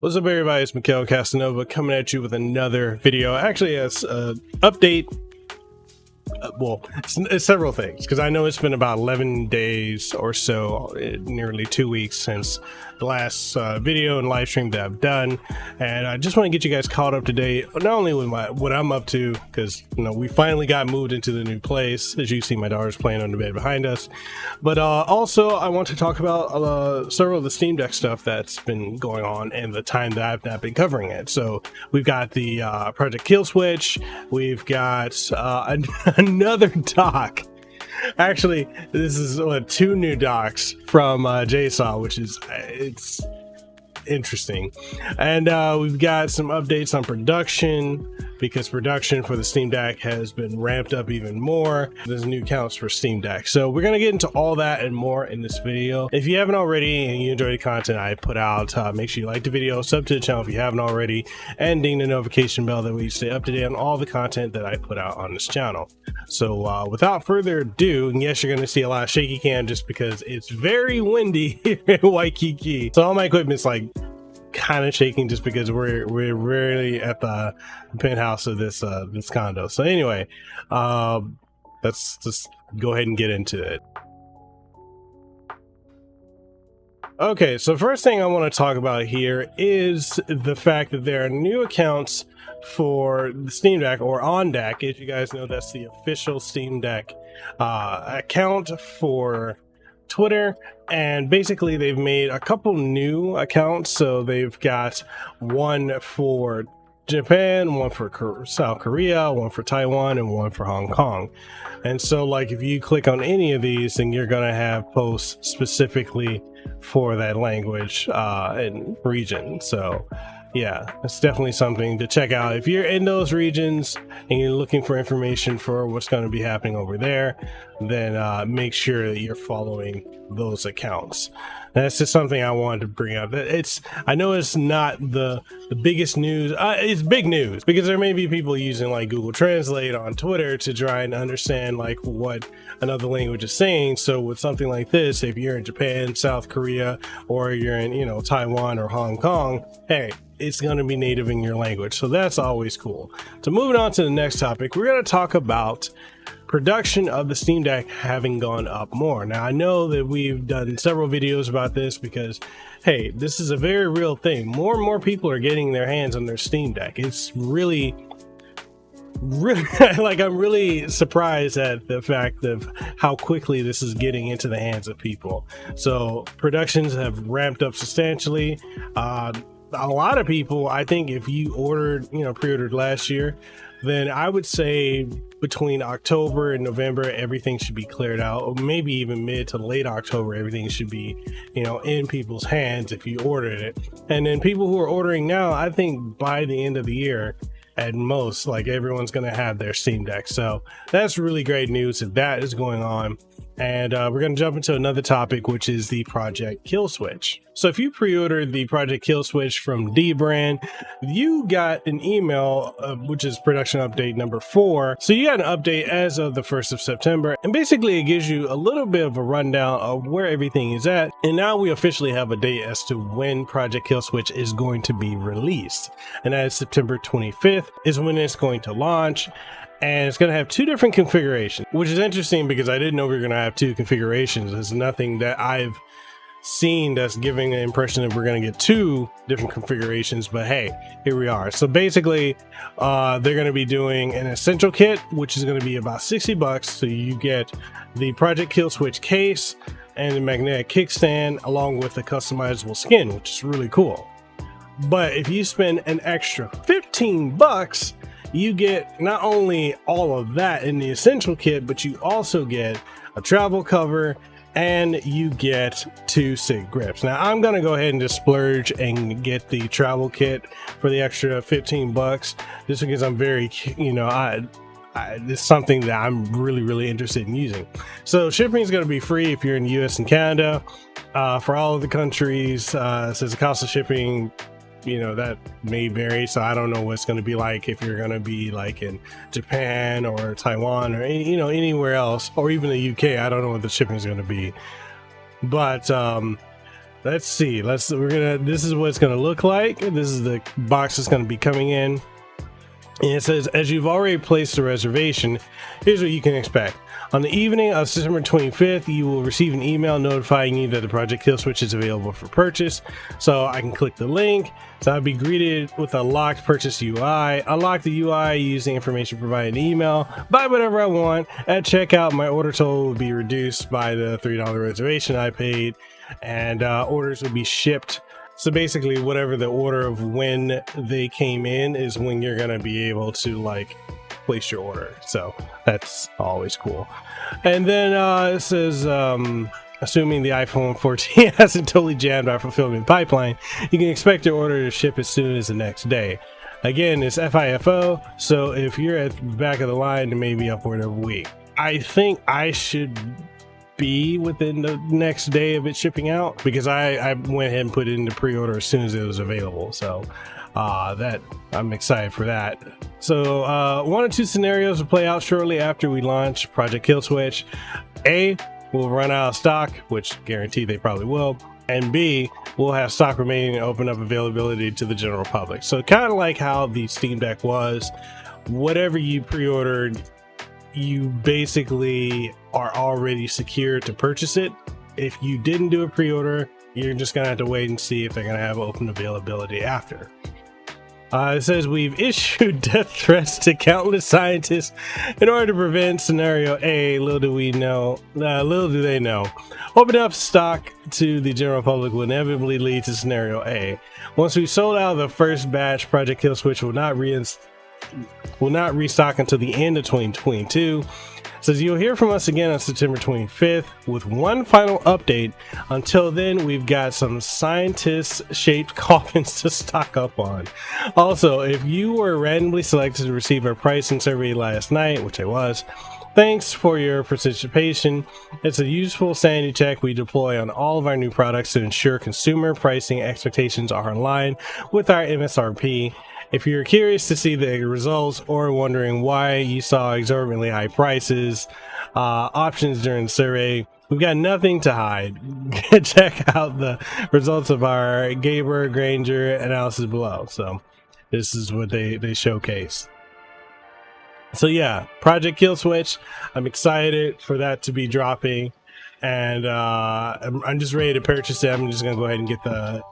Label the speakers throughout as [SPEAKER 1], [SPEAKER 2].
[SPEAKER 1] What's up, everybody? It's Mikhail Casanova coming at you with another video. Actually, as update. Well, it's several things, because I know it's been about 11 days or so, nearly 2 weeks since the last video and live stream that I've done, and I just want to get you guys caught up to date, not only with what I'm up to, because we finally got moved into the new place. As you see, my daughter's playing on the bed behind us, but also I want to talk about several of the Steam Deck stuff that's been going on and the time that I've not been covering it. So we've got the Project KILLSWITCH, we've got another doc. Actually, this is two new docs from JSAUX, which is it's interesting, and we've got some updates on production, because production for the Steam Deck has been ramped up even more. There's new counts for Steam Deck, so we're gonna get into all that and more in this video. If you haven't already and you enjoy the content I put out, make sure you like the video, sub to the channel if you haven't already, and ding the notification bell, that way you stay up to date on all the content that I put out on this channel. So without further ado, and yes, you're gonna see a lot of shaky cam just because it's very windy here in Waikiki, so all my equipment's like kind of shaking just because we're really at the penthouse of this this condo. So anyway, let's just go ahead and get into it. Okay, so first thing I want to talk about here is the fact that there are new accounts for the Steam Deck, or OnDeck. As you guys know, that's the official Steam Deck account for Twitter, and basically they've made a couple new accounts. So they've got one for Japan, one for South Korea, one for Taiwan, and one for Hong Kong. And so like if you click on any of these, then you're gonna have posts specifically for that language and region. So yeah, it's definitely something to check out if you're in those regions and you're looking for information for what's going to be happening over there. Then make sure that you're following those accounts. That's just something I wanted to bring up. I know it's not the biggest news. It's big news because there may be people using like Google Translate on Twitter to try and understand like what another language is saying. So with something like this, if you're in Japan, South Korea, or you're in Taiwan or Hong Kong, hey, it's going to be native in your language. So that's always cool. So moving on to the next topic, we're going to talk about production of the Steam Deck having gone up more. Now I know that we've done several videos about this because, hey, this is a very real thing. More and more people are getting their hands on their Steam Deck. It's really like, I'm really surprised at the fact of how quickly this is getting into the hands of people. So productions have ramped up substantially. A lot of people, I think if you ordered, pre-ordered last year, then I would say between October and November, everything should be cleared out, or maybe even mid to late October, everything should be, in people's hands if you ordered it. And then people who are ordering now, I think by the end of the year, at most, like everyone's going to have their Steam Deck. So that's really great news if that is going on. And we're going to jump into another topic, which is the Project KILLSWITCH. So if you pre-ordered the Project KILLSWITCH from Dbrand, you got an email, which is production update number 4. So you got an update as of the 1st of September. And basically it gives you a little bit of a rundown of where everything is at. And now we officially have a date as to when Project KILLSWITCH is going to be released. And that is September 25th is when it's going to launch. And it's going to have 2 different configurations, which is interesting because I didn't know we were going to have 2 configurations. There's nothing that I've seen that's giving the impression that we're going to get 2 different configurations, but hey, here we are. So basically, they're going to be doing an essential kit, which is going to be about $60. So you get the Project KILLSWITCH case and the magnetic kickstand, along with the customizable skin, which is really cool. But if you spend an extra $15, you get not only all of that in the essential kit, but you also get a travel cover and you get 2 SIG grips. Now I'm gonna go ahead and just splurge and get the travel kit for the extra $15, just because I'm very, it's something that I'm really interested in using. So shipping is going to be free if you're in the US and Canada. For all of the countries, says the cost of shipping, that may vary. So I don't know what's going to be like if you're going to be like in Japan or Taiwan or anywhere else, or even the UK. I don't know what the shipping is going to be, but let's see. This is what it's gonna look like. This is the box that's gonna be coming in. And it says, as you've already placed a reservation, here's what you can expect. On the evening of September 25th, you will receive an email notifying you that the Project Kill Switch is available for purchase. So I can click the link. So I'll be greeted with a locked purchase UI. Unlock the UI, use the information provided in the email, buy whatever I want. At checkout, my order total will be reduced by the $3 reservation I paid, and orders will be shipped. So basically, whatever the order of when they came in is when you're gonna be able to like place your order. So that's always cool. And then it says, assuming the iPhone 14 hasn't totally jammed our fulfillment pipeline, you can expect your order to ship as soon as the next day. Again, it's FIFO, so if you're at the back of the line, it may be upward of a week. I think I should be within the next day of it shipping out, because I went ahead and put it in the pre-order as soon as it was available. So that I'm excited for that. So one or two scenarios will play out shortly after we launch Project Kill Switch. A, we'll run out of stock, which guarantee they probably will, and B, we'll have stock remaining and open up availability to the general public. So kind of like how the Steam Deck was, whatever you pre-ordered, you basically are already secure to purchase it. If you didn't do a pre-order, you're just gonna have to wait and see if they're gonna have open availability after. It says we've issued death threats to countless scientists in order to prevent scenario A. Little do they know, opening up stock to the general public will inevitably lead to scenario A. Once we've sold out the first batch, Project Kill Switch will not restock until the end of 2022. Says you'll hear from us again on September 25th with one final update. Until then, we've got some scientist-shaped coffins to stock up on. Also, if you were randomly selected to receive our pricing survey last night, which I was, thanks for your participation. It's a useful sanity check we deploy on all of our new products to ensure consumer pricing expectations are in line with our MSRP. If you're curious to see the results or wondering why you saw exorbitantly high prices, options during the survey, we've got nothing to hide. Check out the results of our Gaber Granger analysis below. So this is what they showcase. So yeah, Project Kill Switch, I'm excited for that to be dropping. And I'm just ready to purchase it. I'm just gonna go ahead and get the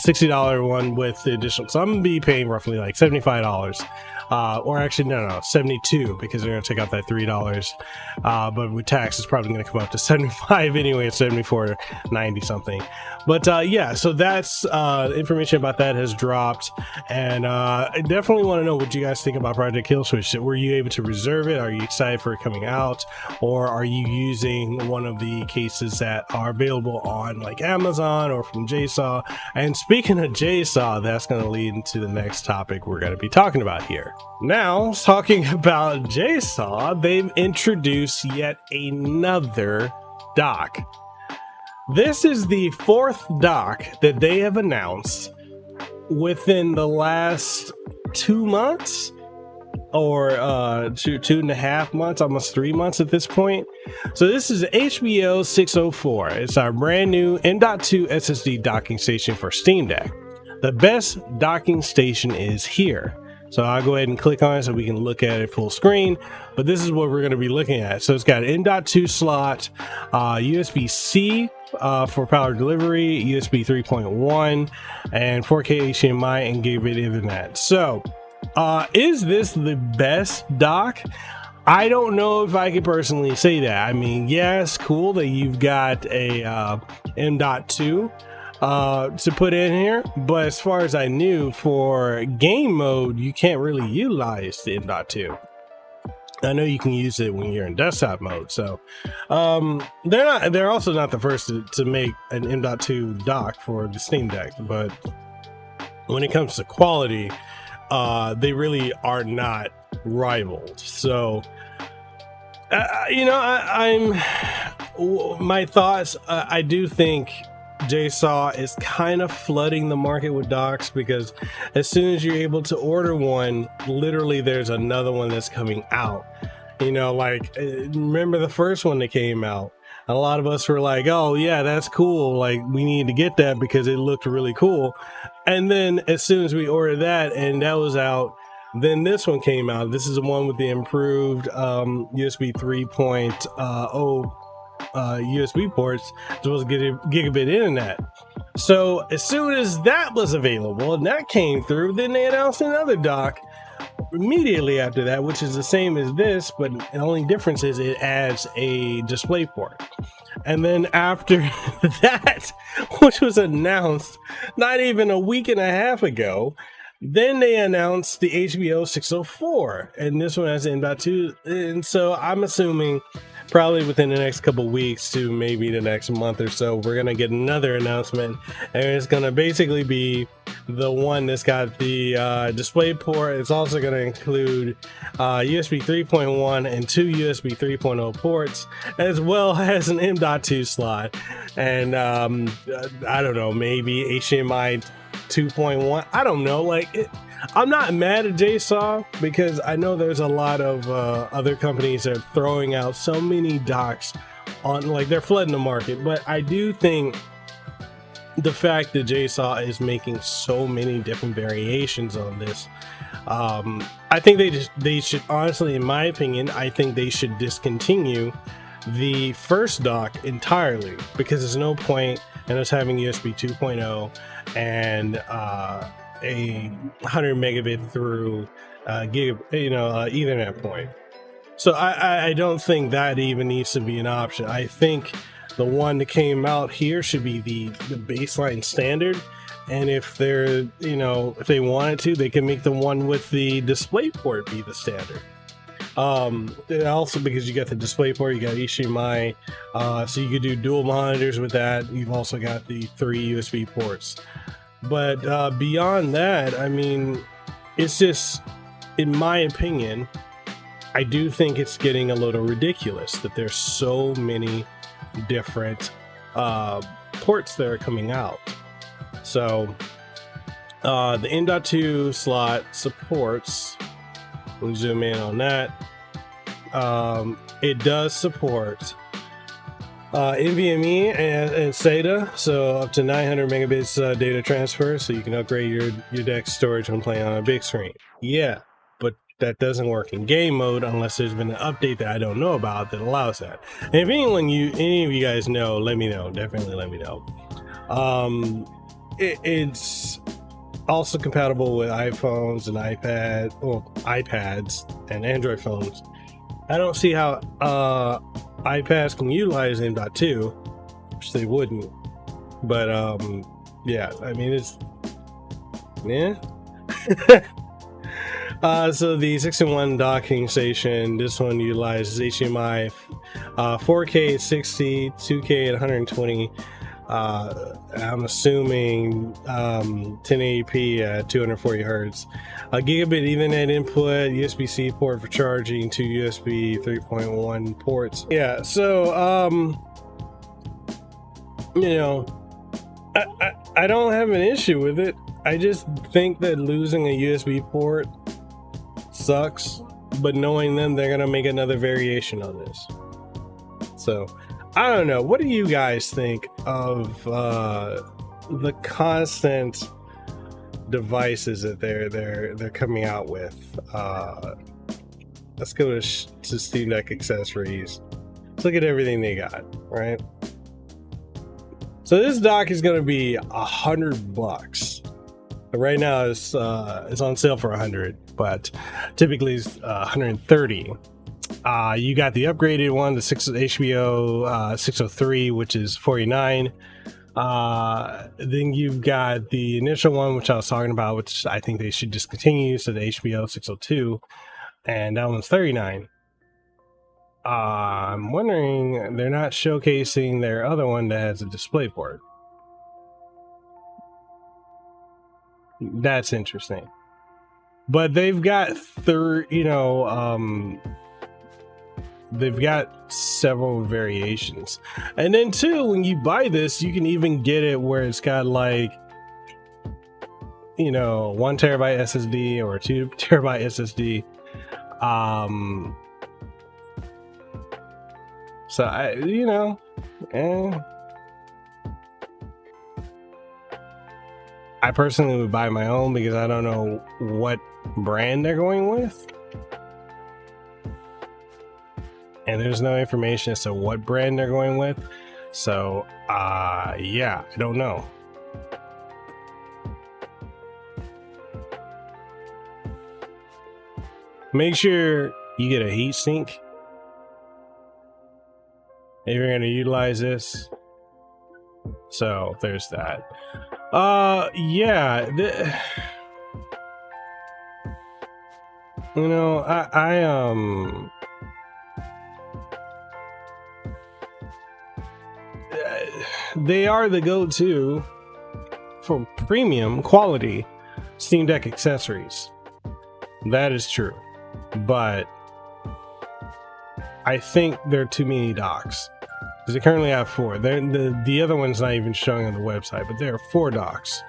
[SPEAKER 1] $60 one with the additional. So I'm gonna be paying roughly like $75, or actually no, $72, because they're gonna take out that $3. But with tax, it's probably gonna come up to $75 anyway. It's $74.90 something. But yeah, so that's information about that has dropped, and I definitely want to know what you guys think about Project Kill Switch. Were you able to reserve it? Are you excited for it coming out, or are you using one of the cases that are available on like Amazon or from JSAUX? And speaking of JSAUX, that's going to lead into the next topic we're going to be talking about here. Now, talking about JSAUX, they've introduced yet another dock. This is the fourth dock that they have announced within the last 2 months, or two and a half months, almost 3 months at this point. So this is HBO 604. It's our brand new M.2 SSD docking station for Steam Deck. The best docking station is here. So I'll go ahead and click on it so we can look at it full screen. But this is what we're going to be looking at. So it's got an M.2 slot, USB-C for power delivery, USB 3.1, and 4K HDMI and gigabit Ethernet. So is this the best dock? I don't know if I could personally say that. I mean, yes, cool that you've got a M.2 to put in here, but as far as I knew, for game mode, you can't really utilize the M.2. I know you can use it when you're in desktop mode. So they're also not the first to make an M.2 dock for the Steam Deck, but when it comes to quality, they really are not rivaled. So my thoughts, I do think JSAUX is kind of flooding the market with docks, because as soon as you're able to order one, literally there's another one that's coming out. You know, like, remember the first one that came out, A lot of us were like, oh yeah, that's cool, like we need to get that because it looked really cool. And then as soon as we ordered that and that was out, then this one came out. This is the one with the improved USB 3.0 USB ports, as well as gigabit internet. So as soon as that was available and that came through, then they announced another dock immediately after that, which is the same as this, but the only difference is it adds a display port. And then after that, which was announced not even a week and a half ago, then they announced the HBO 604, and this one has M.2. And so I'm assuming probably within the next couple weeks to maybe the next month or so, we're gonna get another announcement, and it's gonna basically be the one that's got the display port. It's also gonna include USB 3.1 and 2 USB 3.0 ports, as well as an M.2 slot, and I don't know, maybe HDMI 2.1. I don't know, like I'm not mad at JSAUX because I know there's a lot of other companies that are throwing out so many docks on, like they're flooding the market, but I do think the fact that JSAUX is making so many different variations on this, I think they should honestly, in my opinion, I think they should discontinue the first dock entirely, because there's no point in us having USB 2.0 and a 100 megabit through Ethernet point. So I don't think that even needs to be an option. I think the one that came out here should be the baseline standard, and if they're, if they wanted to, they can make the one with the display port be the standard. Also, because you got the display port, you got HDMI, so you could do dual monitors with that. You've also got the 3 USB ports. But beyond that, I mean, it's just, in my opinion, I do think it's getting a little ridiculous that there's so many different ports that are coming out. So the M.2 slot supports, let me zoom in on that, it does support NVMe and SATA, so up to 900 megabits data transfer, so you can upgrade your deck storage when playing on a big screen. Yeah, but that doesn't work in game mode unless there's been an update that I don't know about that allows that. And if any of you guys know, let me know. Definitely let me know. It's also compatible with iPhones and iPads and Android phones. I don't see how iPads can utilize M.2, which they wouldn't. But yeah, I mean, it's so the 6-in-1 docking station, this one utilizes HDMI 4K at 60, 2K at 120. I'm assuming 1080p at 240 hertz. A gigabit Ethernet input, USB-C port for charging, 2 USB 3.1 ports. Yeah, so I don't have an issue with it. I just think that losing a USB port sucks, but knowing them, they're gonna make another variation on this. So I don't know. What do you guys think of the constant devices that they're coming out with? Let's go to Steam Deck accessories. Let's look at everything they got, right? So this dock is going to be $100. Right now it's on sale for 100, but typically it's 130. You got the upgraded one, the HBO 603, which is 49. Then you've got the initial one, which I was talking about, which I think they should discontinue, so the HBO 602, and that one's 39. I'm wondering, they're not showcasing their other one that has a display port. That's interesting. But they've got they've got several variations. And then too, when you buy this, you can even get it where it's got like 1 terabyte SSD or 2 terabyte SSD. So I personally would buy my own because I don't know what brand they're going with. And there's no information as to what brand they're going with. So, yeah, I don't know. Make sure you get a heat sink if you're going to utilize this. So there's that. Yeah. You know, they are the go-to for premium quality Steam Deck accessories. That is true. But I think there are too many docks. Because they currently have 4. The other one's not even showing on the website, but there are 4 docks.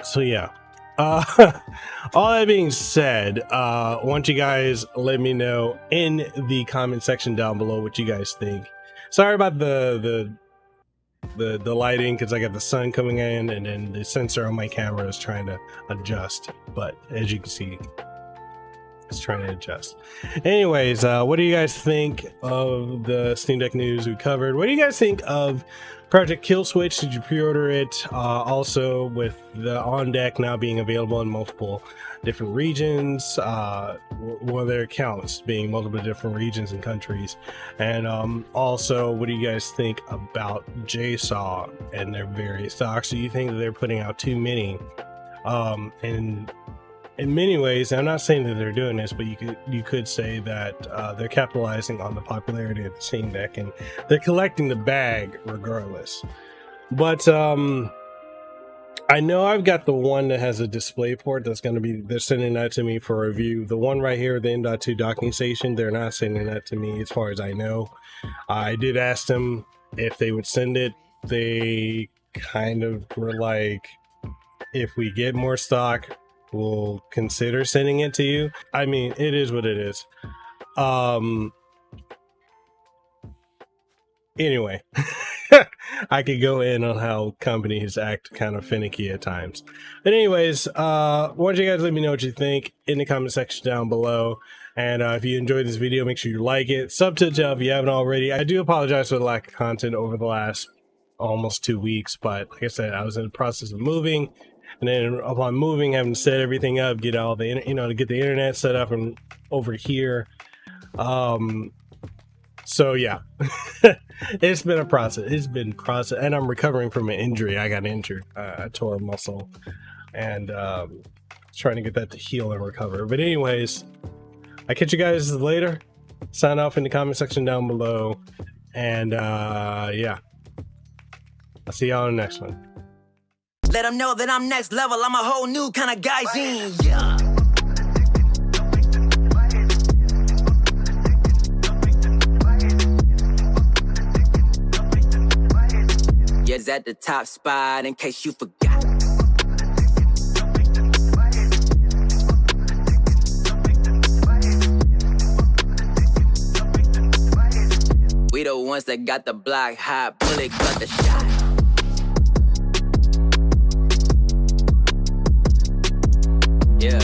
[SPEAKER 1] So yeah. All that being said, I want you guys let me know in the comment section down below what you guys think. Sorry about the lighting, because I got the sun coming in and then the sensor on my camera is trying to adjust, but as you can see, it's trying to adjust. Anyways, what do you guys think of the Steam Deck news we covered? What do you guys think of Project KILLSWITCH? Did you pre-order it? Also, with the OnDeck now being available in multiple different regions, well, their accounts being multiple different regions and countries. And also, what do you guys think about JSAUX and their various docks? Do you think that they're putting out too many? And in many ways, I'm not saying that they're doing this, but you could say that they're capitalizing on the popularity of the Steam Deck and they're collecting the bag regardless. But I know I've got the one that has a display port that's going to be, they're sending that to me for review. The one right here, the M.2 docking station, they're not sending that to me as far as I know. I did ask them if they would send it. They kind of were like, if we get more stock, we'll consider sending it to you. I mean, it is what it is. Anyway, I could go in on how companies act kind of finicky at times. But anyways, why don't you guys let me know what you think in the comment section down below. And if you enjoyed this video, make sure you like it. Sub to the channel if you haven't already. I do apologize for the lack of content over the last almost 2 weeks. But like I said, I was in the process of moving. And then upon moving, having to set everything up, get all the, to get the internet set up and over here. So yeah, it's been a process. It's been process, and I'm recovering from an injury. I got injured. I tore a muscle, and trying to get that to heal and recover. But anyways, I catch you guys later. Sign off in the comment section down below, and yeah, I'll see y'all in the next one.
[SPEAKER 2] Let them know that I'm next level. I'm a whole new kind of guy. Yeah. Yes, at the top spot, in case you forgot. We the ones that got the block hot, bullet got the shot. Yeah.